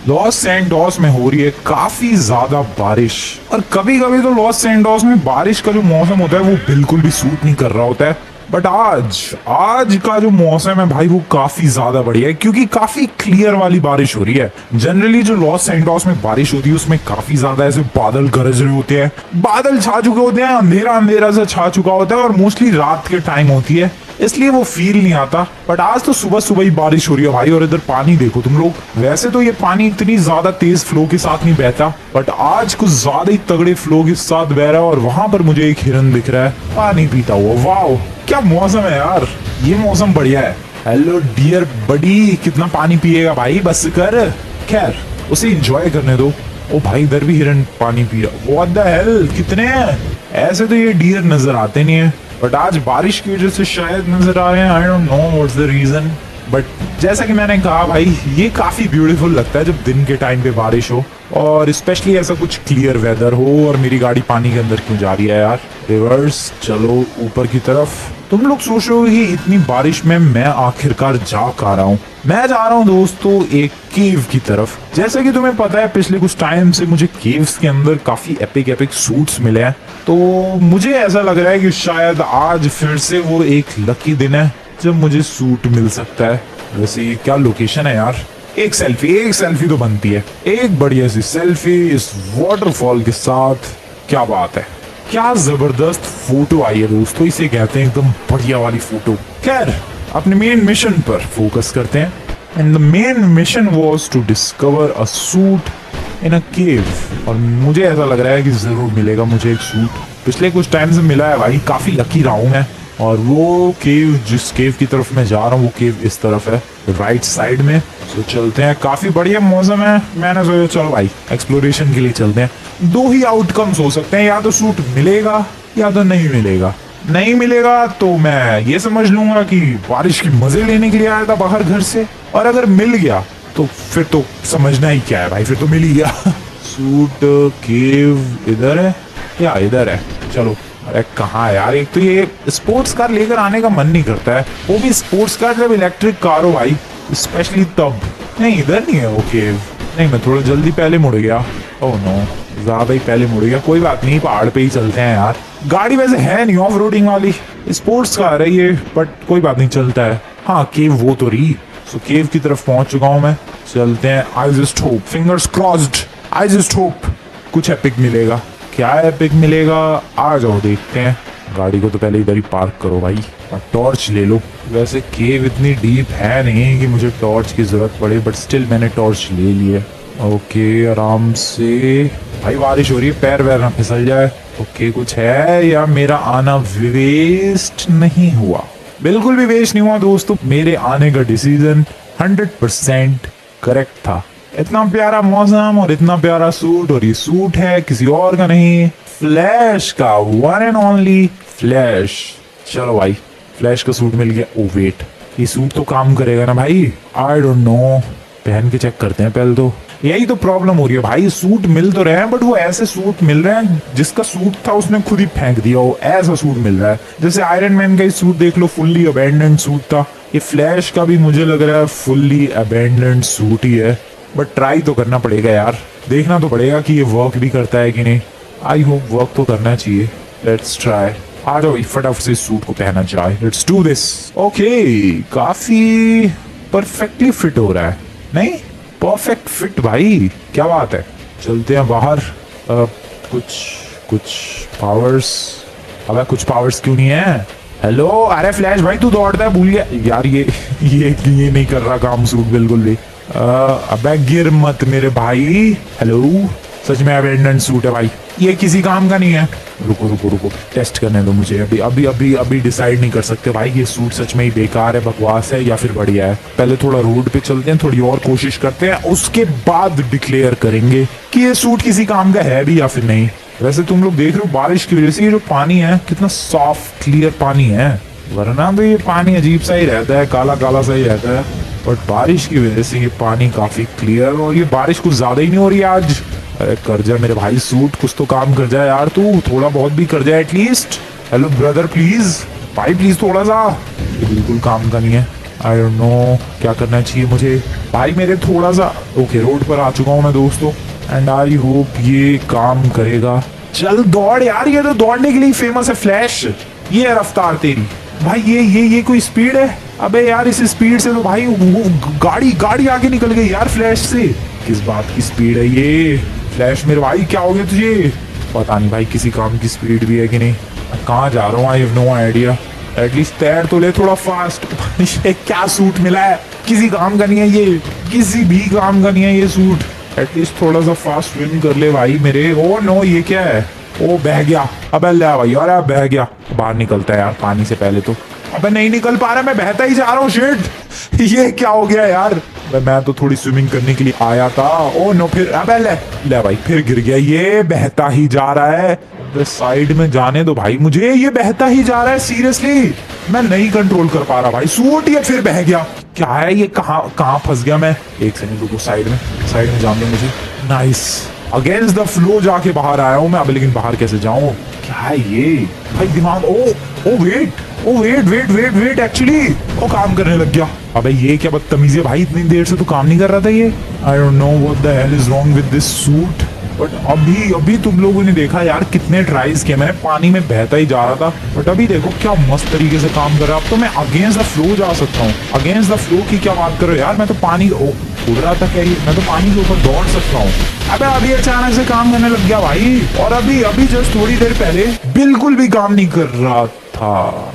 Los Santos में हो रही है काफी ज्यादा बारिश। और कभी कभी तो लॉस सैंटोस में बारिश का जो मौसम होता है वो बिल्कुल भी सूट नहीं कर रहा होता है। बट आज आज का जो मौसम है भाई वो काफी ज्यादा बढ़िया है, क्योंकि काफी क्लियर वाली बारिश हो रही है। जनरली जो लॉस सैंटोस में बारिश होती है उसमें काफी ज्यादा ऐसे बादल गरज रहे होते हैं, बादल छा चुके होते हैं, अंधेरा अंधेरा सा छा चुका होता है, और मोस्टली रात के टाइम होती है, इसलिए वो फील नहीं आता। बट आज तो सुबह सुबह ही बारिश हो रही है भाई। और इधर पानी देखो तुम लोग, वैसे तो ये पानी इतनी ज्यादा तेज फ्लो के साथ नहीं बहता, बट आज कुछ ज्यादा ही तगड़े फ्लो के साथ बह रहा है। और वहां पर मुझे एक हिरन दिख रहा है पानी पीता हुआ। वाह क्या मौसम है यार, ये मौसम बढ़िया है। हेलो डियर बडी, कितना पानी पिएगा भाई, बस कर। खैर उसे एंजॉय करने दो। ओ भाई इधर भी हिरन पानी पी रहा। व्हाट द हेल, कितने हैं? ऐसे तो ये डियर नजर आते नहीं है, बट आज बारिश की वजह से शायद नजर आ रहे हैं। I don't know what's the reason, but जैसा कि मैंने कहा भाई ये काफी ब्यूटीफुल लगता है जब दिन के टाइम पे बारिश हो, और स्पेशली ऐसा कुछ क्लियर वेदर हो। और मेरी गाड़ी पानी के अंदर क्यों जा रही है यार? रिवर्स चलो ऊपर की तरफ। तुम लोग सोच रहे हो कि इतनी बारिश में मैं आखिरकार जा कहाँ रहा हूँ? मैं जा रहा हूँ दोस्तों एक केव की तरफ। जैसा कि तुम्हें पता है पिछले कुछ टाइम से मुझे केव्स के अंदर काफी एपिक एपिक सूट्स मिले हैं, तो मुझे ऐसा लग रहा है कि शायद आज फिर से वो एक लकी दिन है जब मुझे सूट मिल सकता है। वैसे ये क्या लोकेशन है यार? एक सेल्फी तो बनती है, एक बढ़िया सी सेल्फी इस वाटरफॉल के साथ। क्या बात है, क्या जबरदस्त फोटो आई है दोस्तों, इसे कहते हैं एकदम बढ़िया वाली फोटो। खैर अपने मेन मिशन पर फोकस करते हैं। And the main mission was to discover a suit in a cave. और मुझे ऐसा लग रहा है कि जरूर मिलेगा मुझे एक सूट। पिछले कुछ टाइम से मिला है भाई, काफी लकी रहा हूं मैं। और वो केव, जिस केव की तरफ मैं जा रहा हूँ वो केव इस तरफ है, राइट साइड में। तो चलते हैं, काफी बढ़िया मौसम है। मैंने सोचा चलो भाई एक्सप्लोरेशन के लिए चलते हैं। दो ही आउटकम्स हो सकते हैं, या तो सूट मिलेगा या तो नहीं मिलेगा। नहीं मिलेगा तो मैं ये समझ लूंगा कि बारिश की मजे लेने के लिए आया था बाहर घर से, और अगर मिल गया तो फिर तो समझना ही क्या है भाई, फिर तो मिल ही गया। सूट केव इधर है या इधर है? चलो। अरे कहाँ है यार, एक तो ये स्पोर्ट्स कार लेकर आने का मन नहीं करता है, वो भी स्पोर्ट्स कार जब इलेक्ट्रिक कार हो भाई, स्पेशली तब। नहीं इधर नहीं है वो केव। नहीं मैं थोड़ा जल्दी पहले मुड़ गया। ओह नो, ज्यादा ही पहले मुड़ गया। कोई बात नहीं, पहाड़ पे ही चलते हैं यार। गाड़ी वैसे है नहीं ऑफ रोडिंग वाली, स्पोर्ट्स कार है ये, बट कोई बात नहीं चलता है। हाँ केव वो तो रही। सो केव की तरफ पहुंच चुका हूँ मैं, चलते हैं। I just hope, fingers crossed, I just hope कुछ एपिक मिलेगा। क्या एपिक मिलेगा आ जाओ देखते हैं। गाड़ी को तो पहले इधर ही पार्क करो भाई, और टॉर्च ले लो। वैसे केव इतनी डीप है नहीं कि मुझे टॉर्च की जरूरत पड़े, बट स्टिल मैंने टॉर्च ले ली है। ओके आराम से। भाई बारिश हो रही है, पैर वैर ना फिसल जाए। ओके कुछ है, या मेरा आना वेस्ट नहीं हुआ? बिल्कुल भी वेस्ट नहीं हुआ दोस्तों, मेरे आने का डिसीजन 100% करेक्ट था। इतना प्यारा मौसम और इतना प्यारा सूट, और ये सूट है किसी और का नहीं, फ्लैश का, वन एंड ओनली फ्लैश। चलो भाई फ्लैश का सूट मिल गया। ओ वेट, ये सूट तो काम करेगा ना भाई? आई डोंट नो, पहन के चेक करते हैं पहले तो। यही तो प्रॉब्लम हो रही है भाई, सूट मिल तो रहे हैं बट वो ऐसे सूट मिल रहे हैं जिसका सूट था उसने खुद ही फेंक दिया हो, ऐसा सूट मिल रहा है। जैसे आयरन मैन का ही सूट देख लो, फुल्ली अबैंडन्ड सूट था। ये फ्लैश का भी मुझे लग रहा है फुल्ली अबैंडन्ड सूट ही है, बट ट्राई तो करना पड़ेगा यार, देखना तो पड़ेगा कि ये वर्क भी करता है कि नहीं। आई होप वर्क तो करना चाहिए। Let's try. आ जाओ फटाफट से सूट को पहना जाए, लेट्स डू दिस। ओके काफी परफेक्टली फिट हो रहा है, नहीं परफेक्ट फिट भाई, क्या बात है। चलते हैं बाहर। कुछ पावर्स, अब कुछ पावर्स क्यों नहीं है? हेलो, अरे फ्लैश भाई तू दौड़ता है भूल गया यार। ये नहीं कर रहा काम सूट बिल्कुल भी। अबे गिर मत मेरे भाई। हेलो, सच में अबैंडन्ड सूट है भाई, ये किसी काम का नहीं है। रुको टेस्ट करने दो मुझे। अभी डिसाइड नहीं कर सकते भाई ये सूट सच में ही बेकार है, बकवास है या फिर बढ़िया है। पहले थोड़ा रोड पे चलते हैं, थोड़ी और कोशिश करते हैं, उसके बाद डिक्लेयर करेंगे कि ये सूट किसी काम का है भी या फिर नहीं। वैसे तुम लोग देख रहे हो बारिश की वजह से ये जो पानी है कितना सॉफ्ट क्लियर पानी है, वरना तो ये पानी अजीब सा ही रहता है, काला काला सा ही रहता है। बट बारिश की वजह से ये पानी काफी क्लियर, और ये बारिश कुछ ज्यादा ही नहीं हो रही है आज। अरे कर जा मेरे भाई सूट, कुछ तो काम कर जाए यार तू, थोड़ा बहुत भी कर जाए एटलीस्ट। हेलो ब्रदर प्लीज, भाई प्लीज थोड़ा सा। ये बिल्कुल काम का नहीं है। आई डोंट नो क्या करना चाहिए मुझे। भाई मेरे थोड़ा सा ओके रोड पर आ चुका हूँ मैं दोस्तों, एंड आई होप ये काम करेगा। चल दौड़ यार, ये तो दौड़ने के लिए फेमस है फ्लैश। ये है रफ्तार तेरी भाई, ये कोई स्पीड है? अबे यार इस स्पीड से तो भाई वो गाड़ी आगे निकल गई यार फ्लैश से। किस बात की स्पीड है ये फ्लैश मेरे भाई? क्या हो गया तुझे? पता नहीं भाई किसी काम की स्पीड भी है कि नहीं। कहाँ जा रहा हूँ? I have no idea. At least तैर तो ले थोड़ा फास्ट। ये क्या सूट मिला है? किसी काम का नहीं है ये, किसी भी काम का नहीं है ये सूट। एटलीस्ट थोड़ा सा फास्ट स्विम कर ले भाई मेरे। ओ नो ये क्या है? ओ बह गया। अबे ले भाई, अरे बह गया। बाहर निकलता है यार पानी से पहले तो। अबे नहीं निकल पा रहा, मैं बहता ही जा रहा हूँ। शिट, ये क्या हो गया यार? मैं तो थोड़ी स्विमिंग करने के लिए आया था। ओ नो फिर अबे ले भाई फिर गिर गया। ये बहता ही जा रहा है। साइड में जाने दो भाई मुझे, ये बहता ही जा रहा है सीरियसली। मैं नहीं कंट्रोल कर पा रहा भाई सूट, ये फिर बह गया। क्या है ये? कहाँ फंस गया मैं? एक सेकंड रुको, साइड में जाने दो मुझे। नाइस, अगेंस्ट द फ्लो जाके बाहर आया हूँ मैं। अब लेकिन बाहर कैसे जाऊँ? क्या है ये भाई? दिमाग वेट एक्चुअली वो काम करने लग गया। अबे ये क्या बदतमीजी है भाई, इतनी देर से तो काम नहीं कर रहा था ये। आई don't know what the hell is wrong with this suit. But अभी तुम लोगों ने देखा यार कितने ट्राइज किए मैंने, पानी में बहता ही जा रहा था। बट अभी देखो क्या मस्त तरीके से काम कर रहा है। अब तो मैं अगेंस्ट द फ्लो जा सकता हूँ। अगेंस्ट द फ्लो की क्या बात करो यार, मैं तो पानी उड़ रहा था क्या ये? मैं तो पानी के ऊपर दौड़ सकता हूँ। अबे अभी अचानक से काम करने लग गया भाई, और अभी जस्ट थोड़ी देर पहले बिल्कुल भी काम नहीं कर रहा था।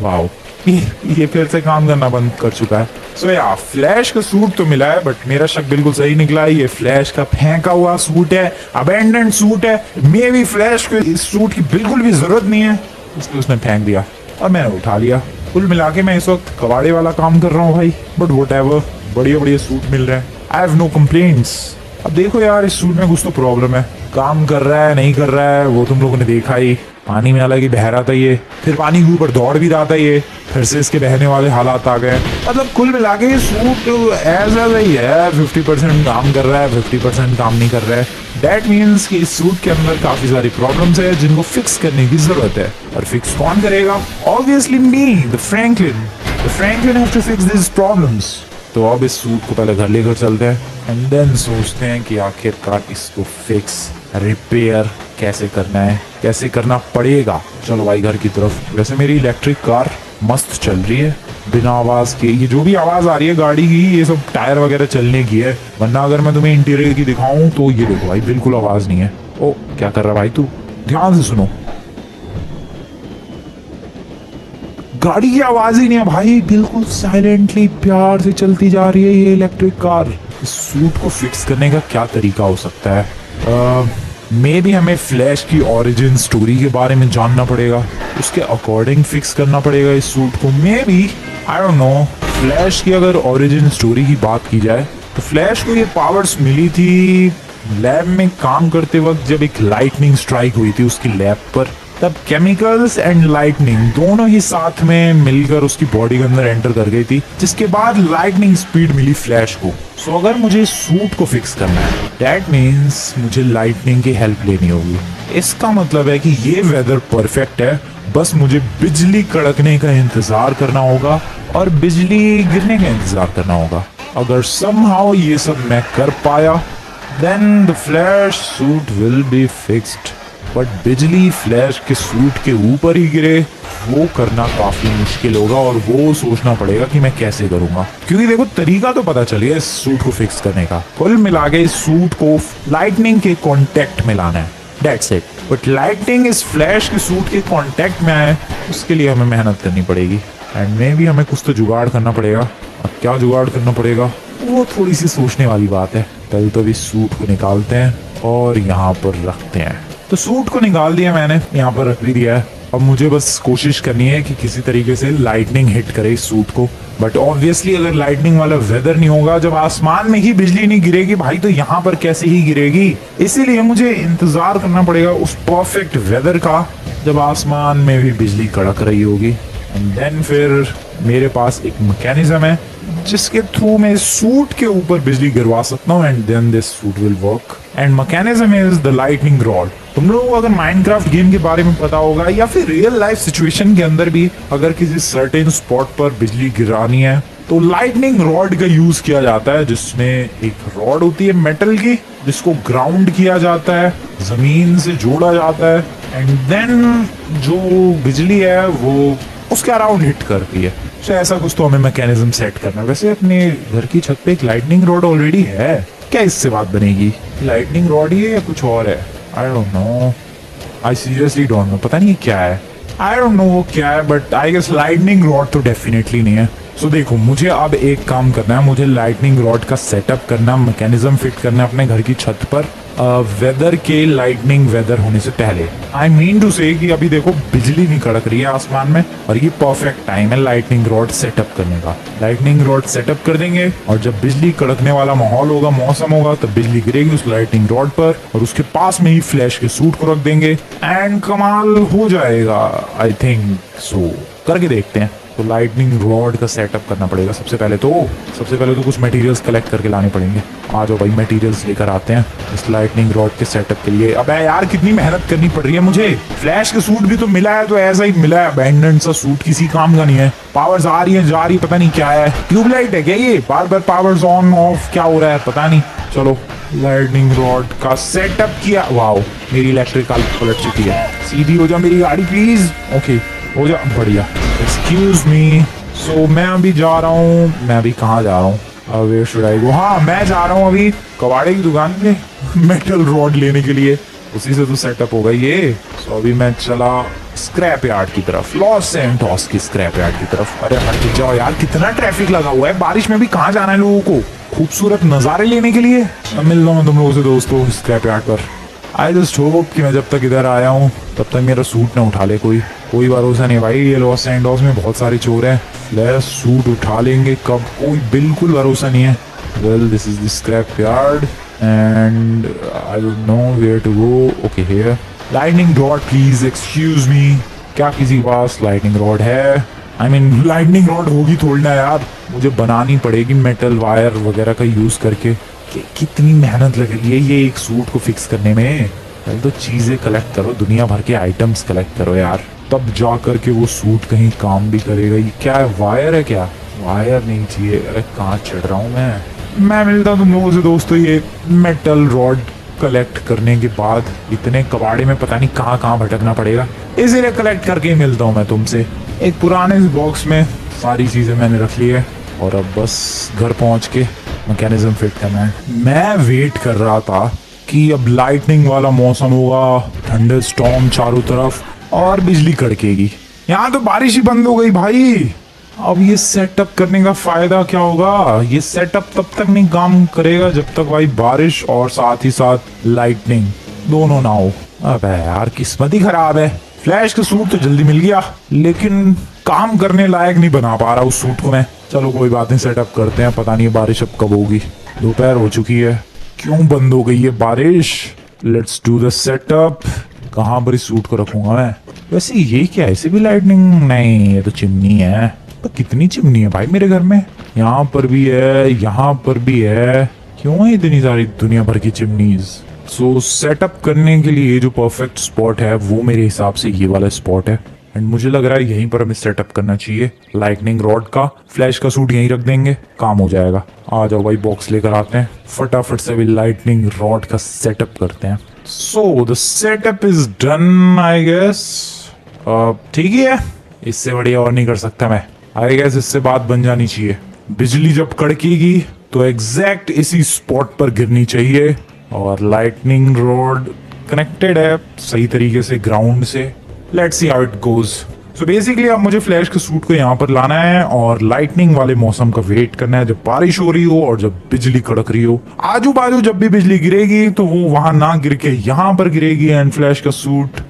वाओ, ये फिर से काम करना बंद कर चुका है। सो या फ्लैश का सूट तो मिला है, बट मेरा शक बिल्कुल सही निकला है। ये फ्लैश का फेंका हुआ सूट है, अबेंडेंड सूट है। मे भी फ्लैश को इस सूट की बिल्कुल भी जरूरत नहीं है, इसलिए उसने फेंक दिया और मैंने उठा लिया। कुल मिला के मैं इस वक्त कबाड़े वाला काम कर रहा हूँ भाई। बट व्हाटएवर, बढ़िया सूट मिल रहे हैं। I have no complaints. अब देखो यार इस सूट में कुछ तो प्रॉब्लम है। काम कर रहा है नहीं कर रहा है वो तुम लोगों ने देखा ही। पानी में हालांकि बह रहा था ये, फिर पानी के ऊपर दौड़ भी रहा था ये, फिर से इसके बहने वाले हालात आ गए। मतलब कुल मिला के ये सूट ऐसा ही है, 50% काम कर रहा है, 50% काम नहीं कर रहा है। दैट मीन्स कि इस सूट के अंदर काफी सारी प्रॉब्लम्स है जिनको फिक्स करने की जरूरत है। और फिक्स कौन करेगा? Obviously me, the Franklin have to fix this problems. तो अब इस सूट को पहले घर लेकर चलते हैं एंड देन सोचते हैं कि आखिरकार इसको फिक्स रिपेयर कैसे करना है, कैसे करना पड़ेगा। चलो भाई घर की तरफ। वैसे मेरी इलेक्ट्रिक कार मस्त चल रही है बिना आवाज के। ये जो भी आवाज आ रही है गाड़ी की, ये सब टायर वगैरह चलने की है। वरना अगर मैं तुम्हें इंटीरियर की दिखाऊं तो ये देखो भाई बिल्कुल आवाज नहीं है। ओ क्या कर रहा भाई तू? ध्यान से सुनो, गाड़ी की आवाज ही नहीं है भाई, बिल्कुल साइलेंटली प्यार से चलती जा रही है ये इलेक्ट्रिक कार। इस सूट को फिक्स करने का क्या तरीका हो सकता है? मे बी हमें फ्लैश की ओरिजिन स्टोरी के बारे में जानना पड़ेगा, उसके अकॉर्डिंग फिक्स करना पड़ेगा इस सूट को। Maybe I don't know. Flash की अगर ओरिजिन स्टोरी की बात की जाए तो फ्लैश को ये पावर्स मिली थी लैब में काम करते वक्त, जब एक लाइटनिंग स्ट्राइक हुई थी उसकी लैब पर। तब केमिकल्स एंड लाइटनिंग दोनों ही साथ में मिलकर उसकी बॉडी के अंदर एंटर कर गई थी, जिसके बाद लाइटनिंग स्पीड मिली फ्लैश को। सो अगर मुझे सूट को फिक्स करना है, दैट मीन्स मुझे लाइटनिंग की हेल्प लेनी होगी। इसका मतलब है कि ये वेदर परफेक्ट है, बस मुझे बिजली कड़कने का इंतजार करना होगा और बिजली गिरने का इंतजार करना होगा। अगर समहाउ ये सब मैं कर पाया, then the flash suit will be fixed. But बिजली फ्लैश के सूट के ऊपर ही गिरे, वो करना काफी मुश्किल होगा और वो सोचना पड़ेगा कि मैं कैसे करूंगा। क्योंकि देखो तरीका तो पता चल गया इस सूट को फिक्स करने का। कुल मिला के इस सूट को लाइटनिंग के कांटेक्ट में लाना है, दैट्स इट। बट लाइटनिंग इस फ्लैश के सूट के कांटेक्ट में आए, उसके लिए हमें मेहनत करनी पड़ेगी एंड मे भी हमें कुछ तो जुगाड़ करना पड़ेगा। अब क्या जुगाड़ करना पड़ेगा वो थोड़ी सी सोचने वाली बात है। पहले तो इस सूट को निकालते हैं और यहाँ पर रखते हैं। तो सूट को निकाल दिया मैंने, यहाँ पर रख भी दिया है। अब मुझे बस कोशिश करनी है कि किसी तरीके से लाइटनिंग हिट करे इस सूट को। बट ऑब्वियसली अगर लाइटनिंग वाला वेदर नहीं होगा, जब आसमान में ही बिजली नहीं गिरेगी भाई, तो यहाँ पर कैसे ही गिरेगी। इसीलिए मुझे इंतजार करना पड़ेगा उस परफेक्ट वेदर का जब आसमान में भी बिजली कड़क रही होगी। एंड देन फिर मेरे पास एक मैकेनिज्म है जिसके थ्रू मैं सूट के ऊपर बिजली गिरवा सकता हूँ and then this suit will work. And mechanism is the lightning rod. तुम लोगों को अगर माइनक्राफ्ट गेम के बारे में पता होगा या फिर रियल लाइफ सिचुएशन के अंदर भी अगर किसी सर्टेन स्पॉट पर बिजली गिरानी है तो लाइटनिंग रॉड का यूज किया जाता है, जिसमें एक रॉड होती है मेटल की, जिसको ग्राउंड किया जाता है, जमीन से जोड़ा जाता है, एंड देन जो बिजली है वो उसके अराउंड हिट करती है। तो ऐसा कुछ तो हमें मैकेनिज्म सेट करना है। वैसे अपने घर की छत पे एक लाइटनिंग रॉड ऑलरेडी है, क्या इससे बात बनेगी? लाइटनिंग रॉड ही है या कुछ और है? आई don't no, I seriously don't know, पता नहीं क्या है, आई डोंट नो वो क्या है, but I guess lightning rod तो डेफिनेटली नहीं है। सो देखो, मुझे अब एक काम करना है, मुझे लाइटनिंग रॉड का सेटअप करना, मैकेनिज्म फिट करना है अपने घर की छत पर वेदर के लाइटनिंग वेदर होने से पहले। आई मीन टू से कि अभी देखो बिजली नहीं कड़क रही है आसमान में, और ये परफेक्ट टाइम है लाइटनिंग रॉड सेटअप करने का। लाइटनिंग रॉड सेटअप कर देंगे, और जब बिजली कड़कने वाला माहौल होगा, मौसम होगा, तब बिजली गिरेगी उस लाइटनिंग रॉड पर, और उसके पास में ही फ्लैश के सूट को रख देंगे, एंड कमाल हो जाएगा। आई थिंक सो, करके देखते हैं। तो लाइटनिंग रॉड का सेटअप करना पड़ेगा सबसे पहले तो कुछ मटेरियल्स कलेक्ट करके लाने पड़ेंगे। आ जाओ भाई, मटेरियल्स लेकर आते हैं इस लाइटनिंग रॉड के सेटअप के लिए। अबे यार, कितनी मेहनत करनी पड़ रही है मुझे। फ्लैश का सूट भी तो मिला है, तो ऐसा ही मिला है, अबैंडन सा सूट, किसी काम का नहीं है। पावर्स आ रही है, जा रही, पता नहीं क्या है। ट्यूबलाइट है क्या ये? बार बार पावर्स ऑन ऑफ क्या हो रहा है पता नहीं। चलो, लाइटनिंग रॉड का सेटअप किया। वाओ, मेरी इलेक्ट्रिकल पलट चुकी है। सीधी हो जा मेरी गाड़ी प्लीज। ओके, हो जा, बढ़िया। Excuse me. सो मैं अभी जा रहा हूँ, मैं अभी कहाँ जा रहा हूँ? वेयर शुड आई गो? हाँ, मैं जा रहा हूँ अभी कबाड़े की दुकान पे मेटल रॉड लेने के लिए। उसी से तो सेटअप होगा ये। सो अभी मैं चला स्क्रैप यार्ड की तरफ, लॉस सैंटोस की स्क्रैप यार्ड की तरफ। अरे हट जाओ यार, कितना ट्रैफिक लगा हुआ है। बारिश में भी कहाँ जाना है लोगों को खूबसूरत नजारे लेने के लिए? अब मिल रहा हूँ तुम लोगों से दोस्तों स्क्रैप यार्ड पर। आई जस्ट होप कि मैं जब तक इधर आया हूँ तब तक मेरा सूट ना उठा ले कोई भरोसा नहीं भाई। ये लॉस सैंटोस में बहुत सारे चोर हैं। ले, सूट उठा लेंगे कब, कोई बिल्कुल भरोसा नहीं है। Well, this is the scrap yard and I don't know where to go. Okay, here. Lightning rod please, excuse me. क्या किसी के पास लाइटनिंग रॉड है? आई मीन लाइटनिंग रॉड होगी थोड़ी ना यार, मुझे बनानी पड़ेगी मेटल वायर वगैरह का यूज करके। कितनी मेहनत लग रही है ये एक सूट को फिक्स करने में। पहले तो चीजें कलेक्ट करो, दुनिया भर के आइटम्स कलेक्ट करो यार, तब जा करके वो सूट कहीं काम भी करेगा। ये क्या है, वायर है क्या? वायर नहीं चाहिए। अरे कहाँ चढ़ रहा हूँ मैं मिलता हूँ तुम लोगों से दोस्तों ये मेटल रॉड कलेक्ट करने के बाद। इतने कबाड़े में पता नहीं कहाँ कहाँ भटकना पड़ेगा, इसीलिए कलेक्ट करके ही मिलता हूँ मैं तुमसे। एक पुराने बॉक्स में सारी चीजें मैंने रख ली है, और अब बस घर पहुंच के मैकेनिज्म फिट करना है। मैं वेट कर रहा था कि अब लाइटनिंग वाला मौसम होगा, थंडर स्टॉर्म चारों तरफ, और बिजली कड़केगी। यहाँ तो बारिश ही बंद हो गई भाई। अब ये सेटअप करने का फायदा क्या होगा? ये सेटअप तब तक नहीं काम करेगा जब तक भाई बारिश और साथ ही साथ लाइटनिंग दोनों ना हो। अबे यार, किस्मत ही खराब है। फ्लैश का सूट तो जल्दी मिल गया, लेकिन काम करने लायक नहीं बना पा रहा उस सूट को मैं। चलो कोई बात नहीं, सेटअप करते हैं। पता नहीं बारिश अब कब होगी, दोपहर हो चुकी है, क्यों बंद हो गई है बारिश? Let's do the setup. कहाँ पर इस सूट को रखूंगा मैं? वैसे ये क्या है, इसे भी लाइटनिंग? नहीं, ये तो चिमनी है। तो कितनी चिमनी है भाई मेरे घर में? यहाँ पर भी है, यहाँ पर भी है। क्यों है इतनी सारी दुनिया भर की चिमनीज? सो सेटअप करने के लिए जो परफेक्ट स्पॉट है वो मेरे हिसाब से ये वाला स्पॉट है, एंड मुझे लग रहा है यहीं पर हमें सेटअप करना चाहिए लाइटनिंग रॉड का। फ्लैश का सूट यहीं रख देंगे, काम हो जाएगा। आ जाओ भाई, बॉक्स लेकर आते हैं, फटाफट से भी लाइटनिंग रॉड का सेटअप करते हैं। So the setup is done I guess. ठीक ही है, इससे बढ़िया और नहीं कर सकता मैं। आई गेस इससे बात बन जानी चाहिए। बिजली जब कड़केगी तो एग्जैक्ट इसी स्पॉट पर गिरनी चाहिए, और लाइटनिंग रॉड कनेक्टेड है सही तरीके से ग्राउंड से। Let's see how it goes. So basically अब मुझे फ्लैश के सूट को यहाँ पर लाना है, और लाइटनिंग वाले मौसम का वेट करना है, जब बारिश हो रही हो और जब बिजली कड़क रही हो। आजू बाजू जब भी बिजली गिरेगी तो वो वहां ना गिर के यहाँ पर गिरेगी, एंड फ्लैश का सूट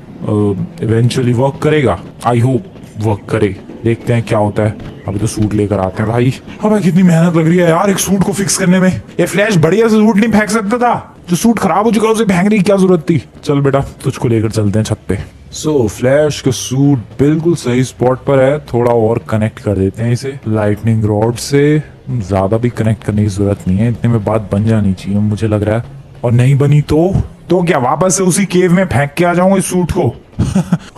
इवेंचुअली वर्क करेगा। आई होप वर्क करे, देखते हैं क्या होता है। अभी तो सूट लेकर आते हैं भाई। हमें कितनी मेहनत लग रही है यार एक सूट को फिक्स करने में। ये फ्लैश बढ़िया से सूट नहीं फेंक सकता था, जो सूट खराब हो चुका है उसे फेंकने की क्या जरूरत थी? चल बेटा, तुझको लेकर चलते हैं छत पे। सो फ्लैश का सूट बिल्कुल सही स्पॉट पर है, थोड़ा और कनेक्ट कर देते हैं इसे लाइटनिंग रॉड से। ज्यादा भी कनेक्ट करने की जरूरत नहीं है, इतने में बात बन जानी चाहिए मुझे लग रहा है। और नहीं बनी तो क्या वापस से उसी केव में फेंक के आ जाऊंगा इस सूट को?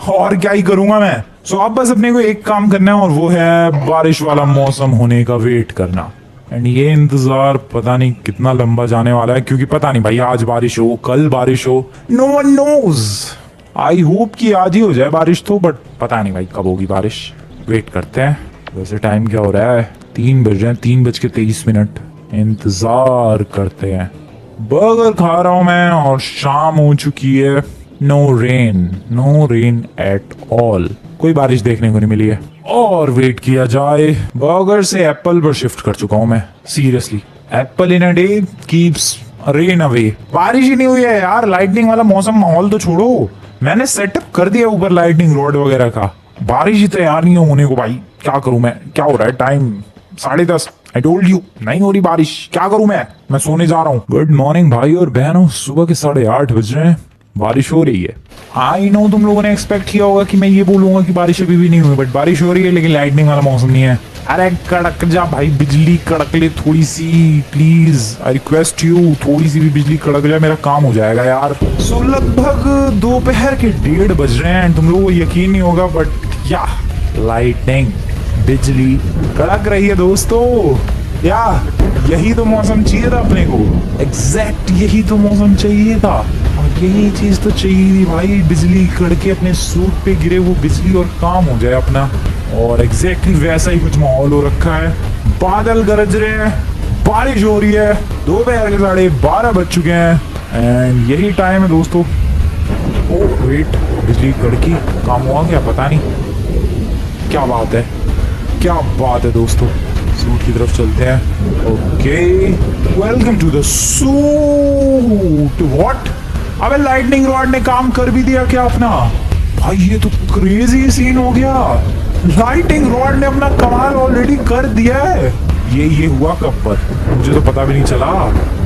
और क्या ही करूंगा मैं। सो अब बस अपने को एक काम करना है और वो है बारिश वाला मौसम होने का वेट करना। एंड ये इंतजार पता नहीं कितना लंबा जाने वाला है, क्योंकि पता नहीं भाई आज बारिश हो कल बारिश हो, no one knows. I hope कि आज ही हो जाए बारिश तो, बट पता नहीं भाई कब होगी बारिश। वेट करते हैं। वैसे टाइम क्या हो रहा है, 3 बज रहे हैं, 3:23। इंतजार करते हैं। बर्गर खा रहा हूं मैं और शाम हो चुकी है। नो रेन एट ऑल, कोई बारिश देखने को नहीं मिली है। और वेट किया जाए। बर्गर से एप्पल पर शिफ्ट कर चुका हूं मैं। Seriously, apple in a day keeps rain away. बारिश ही नहीं हुई है यार। लाइटनिंग वाला मौसम, माहौल तो छोड़ो, मैंने सेटअप कर दिया ऊपर लाइटनिंग रॉड वगैरह का। बारिश ही तैयार नहीं होने को भाई। क्या करूं मैं, क्या हो रहा है, टाइम 10:30। आई टोल्ड यू नहीं हो रही बारिश, क्या करूं मैं सोने जा रहा हूँ। गुड मॉर्निंग भाई और बहनों, सुबह के 8:30 बज रहे हैं, बारिश हो रही है। आई नो तुम लोगों ने एक्सपेक्ट किया होगा कि मैं ये बोलूंगा कि बारिश अभी भी नहीं हुई, बट बारिश हो रही है, लेकिन लाइटनिंग वाला मौसम नहीं है। अरे कड़क जा भाई, बिजली कड़क ले थोड़ी सी प्लीज, आई रिक्वेस्ट यू। थोड़ी सी भी बिजली कड़क जाए मेरा काम हो जाएगा यार। सो लगभग दोपहर के 1:30 बज रहे हैं। तुम लोगों को यकीन नहीं होगा बट या लाइटनिंग, बिजली कड़क रही है दोस्तों। या यही तो मौसम चाहिए था अपने को, एग्जैक्ट यही तो मौसम चाहिए था। और यही चीज तो चाहिए थी भाई, बिजली कड़के अपने सूट पे गिरे वो बिजली और काम हो जाए अपना। और एग्जैक्टली वैसा ही कुछ माहौल हो रखा है। बादल गरज रहे हैं, बारिश हो रही है, दोपहर के 12:30 बज चुके हैं एंड यही टाइम है दोस्तों। ओ वेट, बिजली कड़की, काम हुआ क्या पता नहीं। क्या बात है, क्या बात है दोस्तों। सूट की तरफ चलते हैं। Okay, welcome to the suit. What, अबे लाइटनिंग रॉड ने काम कर भी दिया क्या अपना? भाई ये तो क्रेजी सीन हो गया। लाइटनिंग रॉड ने अपना कमाल ऑलरेडी कर दिया है। ये हुआ कब पर, मुझे तो पता भी नहीं चला।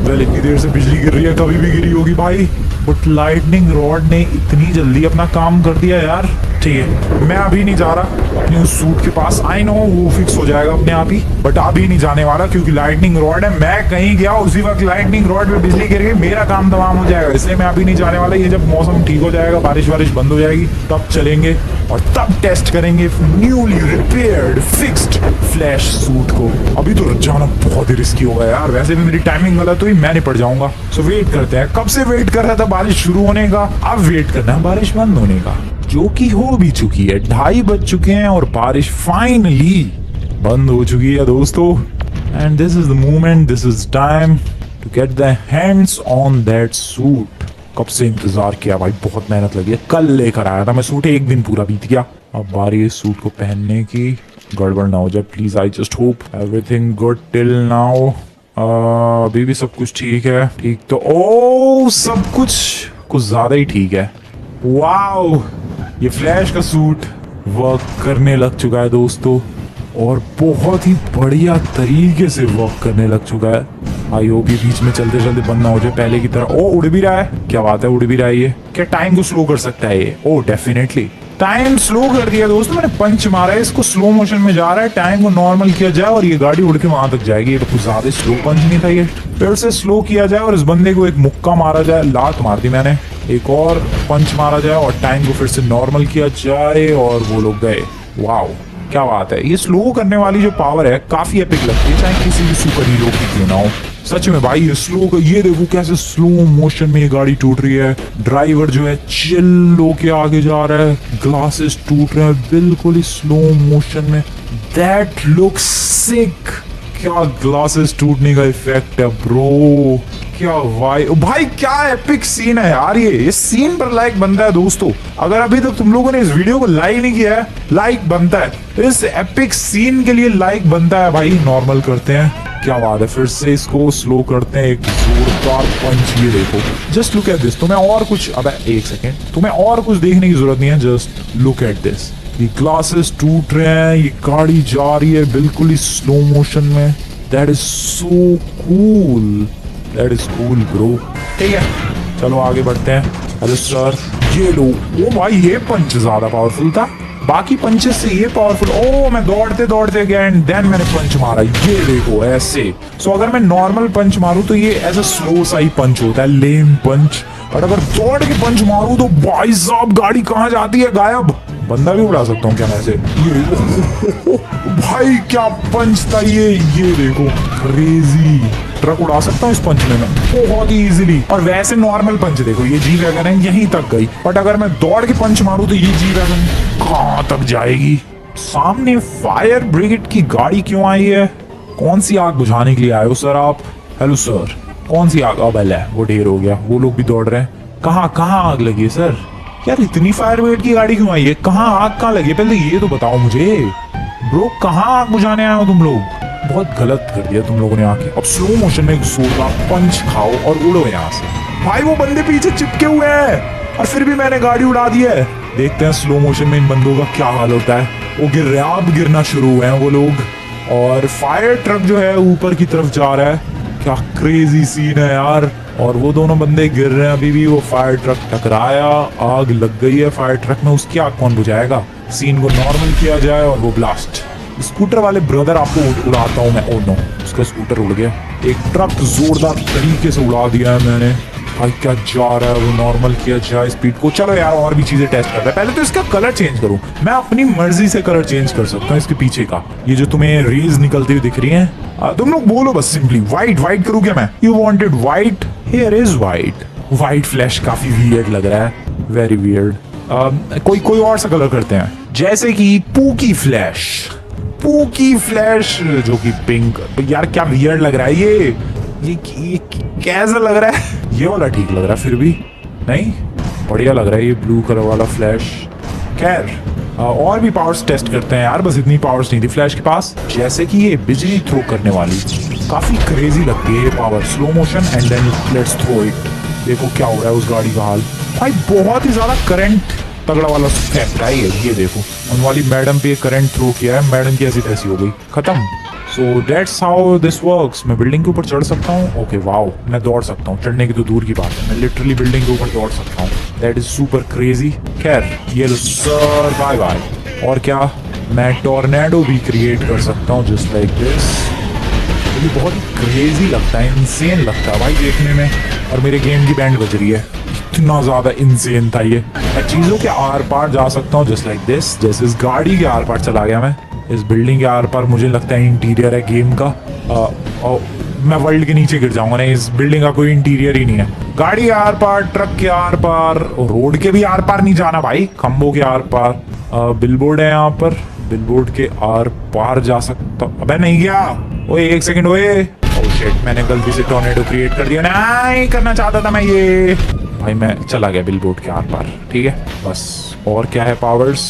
वेल इतनी देर से बिजली गिर रही है, कभी भी गिरी होगी भाई, बट लाइटनिंग रॉड ने इतनी जल्दी अपना काम कर दिया यार। ठीक है, मैं अभी नहीं जा रहा अपने उस सूट के पास। आई नो वो फिक्स हो जाएगा अपने आप ही, बट अभी नहीं जाने वाला क्योंकि लाइटनिंग रॉड है। मैं कहीं गया उसी वक्त लाइटनिंग रॉड पे बिजली गिर गई, मेरा काम तमाम हो जाएगा। इसलिए मैं अभी नहीं जाने वाला। ये जब मौसम ठीक हो जाएगा, बारिश वारिश बंद हो जाएगी, तब चलेंगे और तब टेस्ट करेंगे newly repaired fixed flash suit को। अभी तो जाना बहुत ही रिस्की होगा यार। वैसे भी मेरी टाइमिंग गलत हुई, मैं निपट जाऊंगा। सो वेट करते हैं। कब से वेट कर रहा था बारिश शुरू होने का, अब वेट करना है बारिश बंद होने का, जो कि हो भी चुकी है। 2:30 बज चुके हैं और बारिश फाइनली बंद हो चुकी है दोस्तों। And this is the moment, this is time to get the hands on that suit. कब से इंतजार किया भाई, बहुत मेहनत लगी है। कल लेकर आया था मैं सूट, एक दिन पूरा बीत गया। अब बारी है सूट को पहनने की। गड़बड़ ना हो जाए please, I just hope everything good till now. अभी भी सब कुछ ठीक है। ठीक तो ओ सब कुछ ज्यादा ही ठीक है। वाओ, ये फ्लैश का सूट वर्क करने लग चुका है दोस्तों, और बहुत ही बढ़िया तरीके से वर्क करने लग चुका है। आई होप ये बीच में चलते चलते बंद ना हो जाए पहले की तरह। ओ उड़ भी रहा है, क्या बात है, उड़ भी रहा है। ये क्या टाइम को स्लो कर सकता है ये? ओ डेफिनेटली टाइम स्लो कर दिया दोस्तों। मैंने पंच मारा है, इसको स्लो मोशन में जा रहा है। टाइम को नॉर्मल किया जाए और ये गाड़ी उड़ के वहां तक जाएगी। ये तो कुछ ज्यादा स्लो पंच नहीं था। ये फिर से स्लो किया जाए और इस बंदे को एक मुक्का मारा जाए। लात मार दी मैंने, एक और पंच मारा जाए और टाइम को फिर से नॉर्मल किया जाए और वो लोग गए। वाओ क्या बात है। ये स्लो करने वाली जो पावर है काफी एपिक लगती है, चाहे किसी भी सुपर हीरो की क्यों ना हो। सच में भाई ये स्लो, ये देखो कैसे स्लो मोशन में ये गाड़ी टूट रही है। ड्राइवर जो है चिल होके आगे जा रहा है, ग्लासेस टूट रहे हैं बिल्कुल ही स्लो मोशन में। दैट लुक्स सिक। क्या ग्लासेस टूटने का इफेक्ट है ब्रो, क्या भाई क्या एपिक सीन है यार। ये सीन पर लाइक बनता है दोस्तों। अगर अभी तक तुम लोगों ने इस वीडियो को लाइक नहीं किया है, लाइक बनता है। इस एपिक सीन के लिए लाइक बनता है भाई। नॉर्मल करते हैं, क्या बात है। फिर से इसको स्लो करते हैं, एक जोरदार पंच। ये देखो, जस्ट लुक एट दिस। तुम्हें और कुछ, अब एक सेकेंड, तुम्हें और कुछ देखने की जरूरत नहीं है, जस्ट लुक एट दिस। ये ग्लासेस टूट रहे हैं, ये गाड़ी जा रही है बिल्कुल ही स्लो मोशन में। That is so cool, that is cool bro. ठीक है चलो आगे बढ़ते हैं। अरे सर ये लो, ओ भाई ये पंच ज्यादा पावरफुल था, बाकी पंचेस से ये पावरफुल। ओ मैं दौड़ते दौड़ते गया एंड देन मैंने पंच मारा। ये देखो ऐसे। सो अगर मैं नॉर्मल पंच मारूं तो ये एज अ स्लो सा ही पंच होता है, लेम पंच। और अगर दौड़ के पंच मारूं तो भाई साहब गाड़ी कहाँ जाती है गायब। बंदा भी उड़ा सकता हूँ क्या मैं ऐसे? ये भाई क्या पंच था ये देखो क्रेजी। ट्रक उड़ा सकता हूँ इस पंच में मैं बहुत ही इजीली। और वैसे नॉर्मल पंच देखो, ये जी वैगन है यहीं तक गई, बट अगर मैं दौड़ के पंच मारूं तो ये जी वैगन कहाँ तक जाएगी। सामने फायर ब्रिगेड की गाड़ी क्यों आई है? कौन सी आग बुझाने के लिए आए हो सर आप? हेलो सर, कौन सी आग? अब है वो ढेर हो गया, वो लोग भी दौड़ रहे हैं। कहाँ आग लगी है सर? यार इतनी फायर ब्रिगेड की गाड़ी क्यों आई है? कहाँ आग कहाँ लगी है? पहले ये तो बताओ मुझे ब्रो, कहाँ आग बुझाने आए हो तुम लोग? बहुत गलत कर दिया तुम लोगों ने आके। अब स्लो मोशन में जोरदार पंच खाओ और उड़ो यहाँ से। भाई वो बंदे पीछे चिपके हुए हैं और फिर भी मैंने गाड़ी उड़ा दी है। देखते हैं स्लो मोशन में इन बंदों का क्या हाल होता है। वो गिर रहे हैं, अब गिरना शुरू हुए हैं वो लोग। और फायर ट्रक जो है ऊपर की तरफ जा रहा है। क्या क्रेजी सीन है यार। और वो दोनों बंदे गिर रहे हैं अभी भी। वो फायर ट्रक टकराया, आग लग गई है फायर ट्रक में, उसकी आग कौन बुझाएगा? सीन को नॉर्मल किया जाए और वो ब्लास्ट। स्कूटर वाले ब्रदर आपको उड़ाता हूँ मैं। ओ नो, उसका स्कूटर उड़ गया। एक ट्रक जोरदार तरीके से उड़ा दिया है मैंने। भाई क्या जा रहा है वो, नॉर्मल किया जाए स्पीड को। चलो यार और भी चीजें टेस्ट करते हैं। पहले तो इसका कलर चेंज करूं। मैं अपनी मर्जी से कलर चेंज कर सकता हूँ इसके पीछे का। ये जो तुम्हें रेज निकलती हुई दिख रही हैं, तुम लोग बोलो बस सिंपली व्हाइट करूँ क्या मैं? You wanted white, here is white. White flash काफी वियर्ड लग रहा है, वेरी वियर्ड। कोई और सा कलर करते हैं, जैसे कि पूकी फ्लैश जो कि पिंक। यार क्या वियर्ड लग रहा है ये कैसा लग रहा है? ये वाला ठीक लग रहा है, फिर भी नहीं बढ़िया लग रहा है ये ब्लू कलर वाला फ्लैश। खैर और भी पावर्स टेस्ट करते हैं यार, बस इतनी पावर्स नहीं थी फ्लैश के पास। जैसे कि ये बिजली थ्रो करने वाली, काफी क्रेजी लगती है ये power. Slow motion and then let's throw it. देखो क्या हो रहा है उस गाड़ी का हाल। भाई बहुत ही ज्यादा करंट तगड़ा वाला फैक्ट है ये देखो। उन वाली मैडम पे करंट थ्रो किया है, मैडम की ऐसी तैसी हो गई, खत्म। So that's how this works. मैं बिल्डिंग के ऊपर चढ़ सकता हूँ। ओके वाओ, मैं दौड़ सकता हूँ। चढ़ने की तो दूर की बात है, मैं लिटरली बिल्डिंग के ऊपर दौड़ सकता हूँ। That is super crazy. खैर ये लो सर, बाय बाय। और क्या, मैं टॉर्नेडो भी क्रिएट कर सकता हूँ जस्ट लाइक दिस। ये बहुत ही क्रेजी लगता है, इंसेन लगता है भाई देखने में। और मेरे गेम की बैंड बज रही है, इतना ज्यादा इंसेन था ये। मैं चीजों के आर पार जा सकता हूँ जस्ट लाइक दिस। जैसे इस गाड़ी के आर पार चला गया मैं, इस बिल्डिंग के आर पार मुझे लगता है इंटीरियर है गेम का। मैं वर्ल्ड के नीचे गिर जाऊंगा। नहीं, इस बिल्डिंग का कोई इंटीरियर ही नहीं है। गाड़ी के आर पार, ट्रक के आर पार, रोड के भी आर पार नहीं जाना भाई, खंभों के आर पार। बिलबोर्ड है यहाँ पर, बिलबोर्ड के आर पार जा सकता। अबे नहीं गया, ओए एक सेकंड, ओए ओह शिट, मैंने गलती से टॉर्नेडो क्रिएट कर दिया। नहीं करना चाहता था मैं ये। भाई मैं चला गया बिलबोर्ड के आर पार, ठीक है बस। और क्या है पावर्स?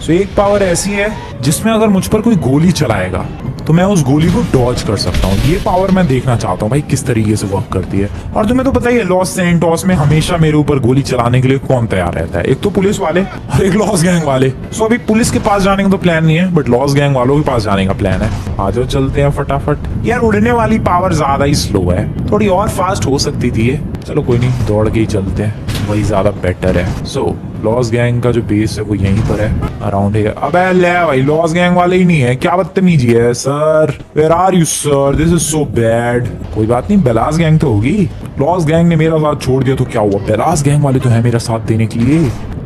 सो एक पावर ऐसी है जिसमें अगर मुझ पर कोई गोली चलाएगा तो मैं उस गोली को डॉज कर सकता हूँ। ये पावर मैं देखना चाहता हूँ भाई किस तरीके से वर्क करती है। और तुम्हें तो पता ही है लॉस सैंटोस में हमेशा मेरे ऊपर गोली चलाने के लिए कौन तैयार रहता है? एक तो पुलिस वाले और एक लॉस गैंग वाले। सो अभी पुलिस के पास जाने का तो प्लान नहीं है, बट लॉस गैंग वालों के पास जाने का प्लान है। आ जाओ चलते हैं फटाफट। यार उड़ने वाली पावर ज्यादा ही स्लो है, थोड़ी और फास्ट हो सकती थी ये। चलो कोई नहीं, दौड़ के ही चलते हैं, वही ज्यादा बेटर है। सो लॉस गैंग का जो बेस है वो यहीं पर है, अराउंड है। अबे ले भाई, लॉस गैंग वाले ही नहीं है, क्या बदतमीजी है sir. Where are you sir, this is so bad. कोई बात नहीं, बेलास गैंग तो होगी। लॉस गैंग ने मेरा साथ छोड़ दिया तो क्या हुआ, बेलास गैंग वाले तो है मेरा साथ देने के लिए।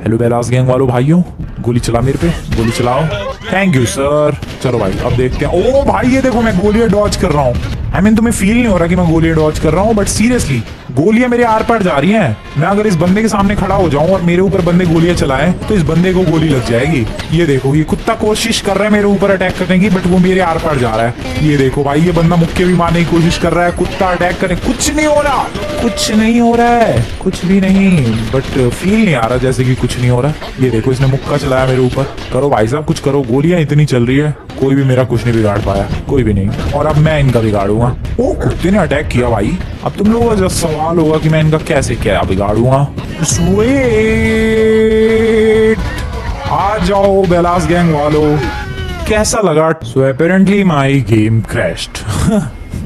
हेलो बेलास गैंग वालों भाइयों, गोली चला मेरे पे, गोली चलाओ। Thank you sir. चलो भाई अब देखते हैं। ओ भाई ये देखो मैं गोलियां डॉज कर रहा हूँ। आई मीन तुम्हें फील नहीं हो रहा कि मैं गोलियां डॉज कर रहा हूँ, बट सीरियसली गोलियां मेरे आर पार जा रही हैं। मैं अगर इस बंदे के सामने खड़ा हो जाऊं और मेरे ऊपर बंदे गोलियां चलाएं तो इस बंदे को गोली लग जाएगी। ये देखो, ये कुत्ता कोशिश कर रहा है मेरे ऊपर अटैक करने की, बट वो मेरे आर पार जा रहा है। ये देखो भाई, ये बंदा मुक्के भी मारने की कोशिश कर रहा है, कुत्ता अटैक करे, कुछ नहीं हो रहा, कुछ नहीं हो रहा है, कुछ भी नहीं। बट फील नहीं आ रहा जैसे कि कुछ नहीं हो रहा। ये देखो इसने मुक्का चलाया मेरे ऊपर। करो भाई साहब कुछ करो, गोलियां इतनी चल रही है, कोई भी मेरा कुछ नहीं बिगाड़ पाया, कोई भी नहीं। और अब मैं इनका बिगाड़ूंगा। ओ कुत्ते ने अटैक किया भाई। अब तुम लोगों का जो सवाल होगा कि मैं इनका कैसे क्या बिगाड़ूंगा। स्वीट, आ जाओ बेलास गैंग वालों, कैसा लगा? So apparently my game crashed.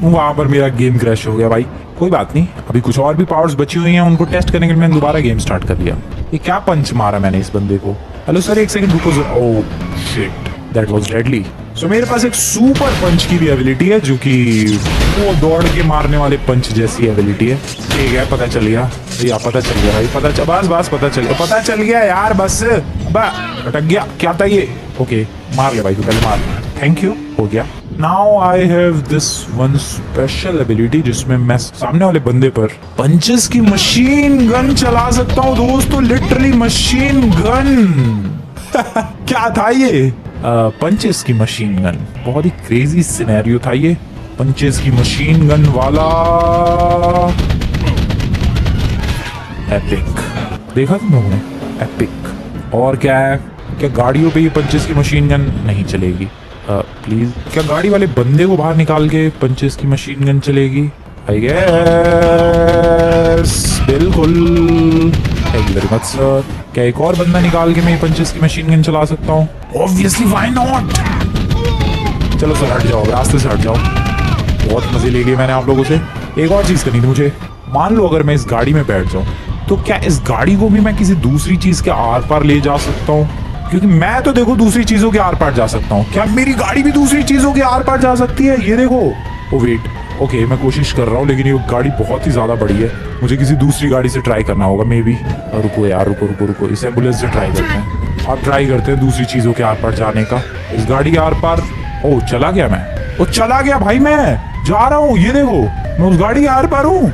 वहां पर मेरा गेम क्रैश हो गया भाई। कोई बात नहीं, अभी कुछ और भी पावर्स बची हुई हैं, उनको टेस्ट करने के लिए मैंने दोबारा गेम स्टार्ट कर दिया। ये क्या पंच मारा मैंने इस बंदे को? हेलो सर एक सेकंड रुको। Oh shit, that was deadly. So मेरे पास एक सुपर पंच की भी एबिलिटी है जो कि वो दौड़ के मारने वाले पंच जैसी एबिलिटी है। ठीक है, पता चल गया। या पता चल गया भाई, बस पता चल गया यार, बस अटक गया। क्या था ये? ओके मार ले भाई, तू पहले मार। थैंक यू, हो गया। Now I have this one special ability जिसमें मैं सामने वाले बंदे पर पंचेस की मशीन गन चला सकता हूँ दोस्तों, लिटरली मशीन गन। क्या था ये? पंचेस की मशीन गन, बहुत ही क्रेजी सिनेरियो था ये। पंचेस की मशीन गन वाला एपिक, देखा तुम लोगों ने? एपिक। और क्या है? क्या गाड़ियों पे ये पंचेस की मशीन गन नहीं चलेगी? प्लीज, क्या गाड़ी वाले बंदे को बाहर निकाल के पंचेस की मशीन गन चलेगी? आई गेस बिल्कुल। Thank you very much sir. क्या एक और बंदा निकाल के मैं पंचेस की मशीन गन चला सकता हूँ? Obviously, why not. चलो सर हट जाओ, रास्ते से हट जाओ। बहुत मजे ले लिए मैंने आप लोगों से। एक और चीज करनी थी मुझे। मान लो अगर मैं इस गाड़ी में बैठ जाऊं तो क्या इस गाड़ी को भी मैं किसी दूसरी चीज के आर पार ले जा सकता हूँ? क्योंकि मैं तो देखो दूसरी चीजों के आर पार जा सकता हूँ, क्या मेरी गाड़ी भी दूसरी चीजों के आर पार जा सकती है? ये देखो। ओ वेट, ओके मैं कोशिश कर रहा हूँ, लेकिन ये गाड़ी बहुत ही ज्यादा बड़ी है। मुझे किसी दूसरी गाड़ी से ट्राई करना होगा मे बी। रुको यार, रुको, इस एम्बुलेंस से ट्राई करते हैं। आप ट्राई करते हैं दूसरी चीजों के आर पार जाने का। इस गाड़ी के आर पार। ओ चला गया मैं, ओ चला गया भाई, मैं जा रहा हूँ। ये देखो मैं उस गाड़ी के आर पार हूँ।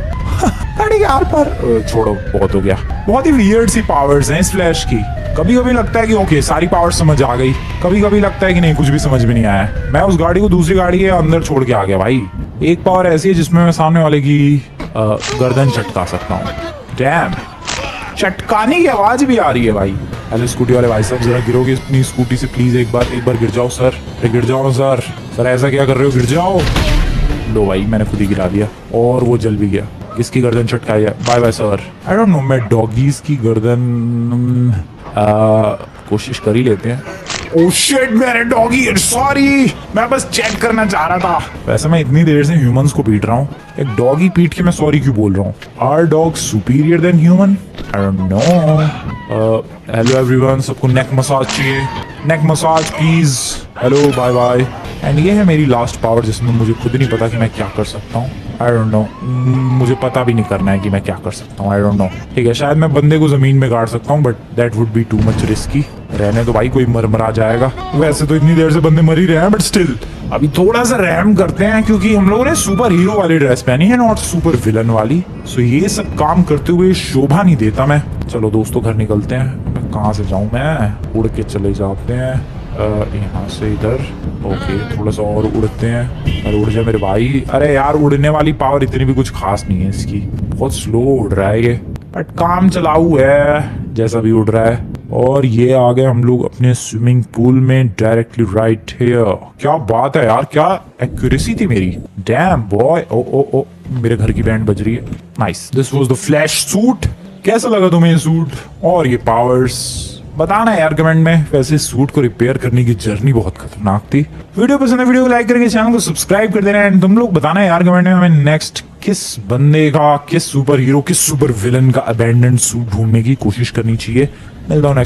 गाड़ी के आर पार। छोड़ो, बहुत हो गया। बहुत ही वियर्ड सी पावर्स हैं इस फ्लैश की। कभी कभी लगता है कि ओके सारी पावर समझ आ गई, कभी कभी लगता है कि नहीं कुछ भी समझ में नहीं आया। मैं उस गाड़ी को दूसरी गाड़ी के अंदर छोड़ के आ गया भाई। एक पावर ऐसी है जिसमें मैं सामने वाले की गर्दन चटका सकता हूँ। डैम, चटकाने की आवाज भी आ रही है भाई। हेलो स्कूटी वाले भाई साहब, जरा गिरोगे अपनी स्कूटी से प्लीज? एक बार गिर जाओ सर, गिर जाओ सर। सर ऐसा क्या कर रहे हो, गिर जाओ। लो भाई मैंने खुद ही गिरा दिया और वो जल भी गया। किसकी गर्दन चटकाई है? Bye bye sir. I don't know, मैं डॉगीज की गर्दन कोशिश कर ही लेते हैं। ओह शिट, मैंने डॉगी, सॉरी, मैं बस चेक करना चाह रहा था। वैसे मैं इतनी देर से ह्यूमंस को पीट रहा हूँ, एक डॉगी पीट के मैं सॉरी क्यों बोल रहा हूँ? Are dog superior than human? I don't know. Hello everyone, सबको नेक मसाज चाहिए? Neck massage please. Hello, bye bye. And ये है मेरी लास्ट पावर जिसमें मुझे खुद नहीं पता कि मैं क्या कर सकता हूँ। आई डोंट नो, मुझे पता भी नहीं करना है कि मैं क्या कर सकता हूँ। आई डोंट नो। ठीक है, शायद मैं बंदे को जमीन में गाड़ सकता हूँ, but that would be too much risky. रहने तो भाई, कोई मर जाएगा। वैसे तो इतनी देर से बंदे मर ही रहे हैं, बट स्टिल अभी थोड़ा सा रहम करते हैं, क्योंकि हम लोगों ने सुपर हीरो वाली ड्रेस पहनी है, नॉट सुपर विलन वाली। सो ये सब काम करते हुए शोभा नहीं देता मैं। चलो दोस्तों घर निकलते हैं। कहाँ से जाऊँ मैं? उड़ के चले जाते हैं यहाँ से इधर। ओके, थोड़ा सा और उड़ते हैं। अरे उड़ जाए मेरे भाई। अरे यार, उड़ने वाली पावर इतनी भी कुछ खास नहीं है इसकी, बहुत स्लो उड़ रहा है ये, बट काम चलाऊ है जैसा भी उड़ रहा है। और ये आ गए हम लोग अपने स्विमिंग पूल में, डायरेक्टली राइट हियर। क्या बात है यार, क्या एक्यूरेसी थी मेरी। Dam boy. ओ मेरे घर की बैंड बज रही है। Nice, this was the flash suit. कैसा लगा तुम्हें ये सूट और ये पावर्स? बताना यार कमेंट में। वैसे सूट को रिपेयर करने की जर्नी बहुत खतरनाक थी। वीडियो पसंद है, वीडियो को लाइक करके चैनल को सब्सक्राइब कर देना। एंड तुम लोग बताना यार कमेंट में हमें नेक्स्ट किस बंदे का, किस सुपर हीरो, किस सुपर विलन का अबैंडन्ड सूट ढूंढने की कोशिश करनी चाहिए। मिलता हूं नेक्स्ट